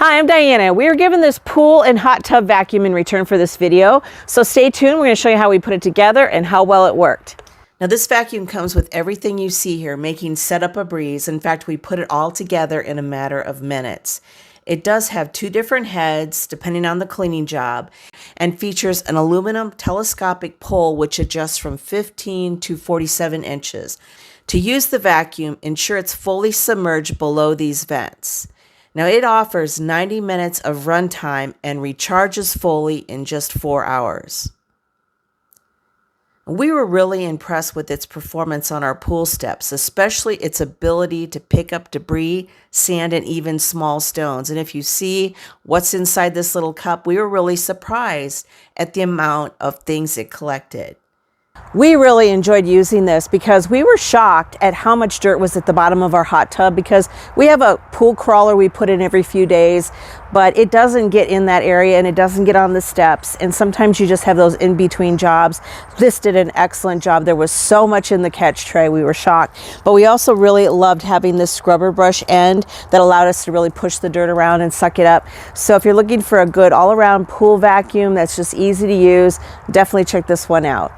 Hi, I'm Diana. We were given this pool and hot tub vacuum in return for this video. So stay tuned. We're going to show you how we put it together and how well it worked. Now this vacuum comes with everything you see here, making setup a breeze. In fact, we put it all together in a matter of minutes. It does have two different heads depending on the cleaning job and features an aluminum telescopic pole which adjusts from 15 to 47 inches. To use the vacuum, ensure it's fully submerged below these vents. Now it offers 90 minutes of runtime and recharges fully in just 4 hours. We were really impressed with its performance on our pool steps, especially its ability to pick up debris, sand, and even small stones. And if you see what's inside this little cup, we were really surprised at the amount of things it collected. We really enjoyed using this because we were shocked at how much dirt was at the bottom of our hot tub, because we have a pool crawler we put in every few days, but it doesn't get in that area and it doesn't get on the steps. And sometimes you just have those in between jobs. This did an excellent job. There was so much in the catch tray. We were shocked, but we also really loved having this scrubber brush end that allowed us to really push the dirt around and suck it up. So if you're looking for a good all-around pool vacuum that's just easy to use, definitely check this one out.